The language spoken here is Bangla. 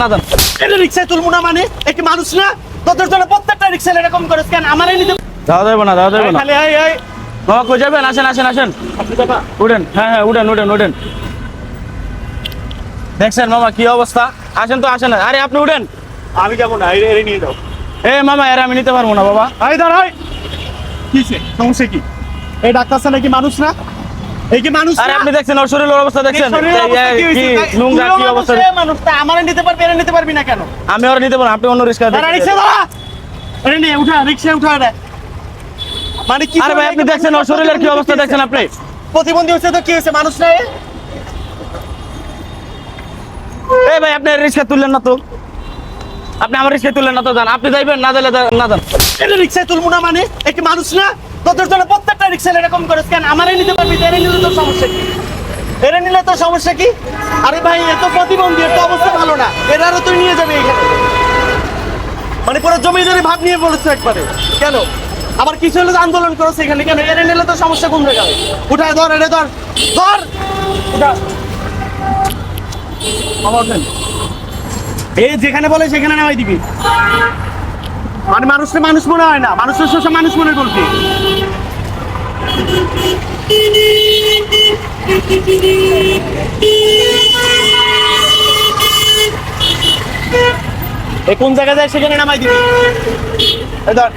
না দেন। এটা রিক্সায় তুলবো না মানে একটি মানুষ না? তোদের জন্য প্রত্যেকটা রিক্সায় এরকম করে কেন? আমারই নিতে যাওয়া যাবে না, যাওয়া যাবে না। খালি এই মামা কই যাবেন? আসেন আসেন আসেন, আপনি বাবা উঠেন। হ্যাঁ হ্যাঁ, উঠেন উঠেন উঠেন। দেখছেন মামা কি অবস্থা? আসেন তো, আসেন। আরে আপনি উঠেন। আমি যাবো না, এর নিয়ে যাও। এ মামা, এর আমি নিতে পারবো না বাবা। এই দাঁড়াই, কিসে সমস্যা কি? এই ডাক্তারটা নাকি মানুষ না? এই কি মানুষ আরে না? আপনি দেখছেন ওর শরীরের অবস্থা দেখছেন? এই শরীরের অবস্থা কি হয়েছে? কি নোংরা, কি তুইও অবস্থা? মানুষ, এ মানুষ, তা আমারে নিতে পারবি, এরা নিতে পারবি না কেন? আমি ওর নিতে পারবো না, আপনি অন্য রিস্কা দাঁড়া, রিক্সা দাঁড়া। আরে নে, উঠা, রিক্সায় উঠা রে। মানে কি? আরে ভাই আপনি দেখছেন ওর শরীরের কি অবস্থা দেখছেন আপনি? প্রতিবন্ধী হচ্ছে তো কি হয়েছে? মানুষ না এ? এই ভাই আপনি রিস্কা তুললেন না তো, আপনি আমার রিস্কা তুললেন না তো, যান আপনি যাইবেন, না দিলে না যান। এটা রিক্সায় তুলবো না মানে একটি মানুষ না? তোদের জন্য প্রত্যেকটা রিক্সায় এরকম করে কেন? আমারই নিতে পারবি, এরা নিলে তোর সমস্যা কি? এরা নিলে তোর সমস্যা কি? আরে ভাই এ তো প্রতিবন্ধী, এর তো অবস্থা ভালো না, এরারও তুই নিয়ে যাবে এখানে। মানে পুরো জমিদারি ভাব নিয়ে বলেছো একবারে। কেন আবার কিছু হলে আন্দোলন করছে এখানে কেন? এরা নিলে তো সমস্যা কোন জায়গায়? উঠায় ধর, এনে ধর, ধর, উঠা। আমার দেন। এই যেখানে বলে সেখানে নামাই দিবি। মানে মানুষকে মানুষ মনে হয় না, মানুষের শোষা মানুষ মনে করবি। এই কোন জায়গায় যায় সেখানে নামাই দিবি। এই ধর।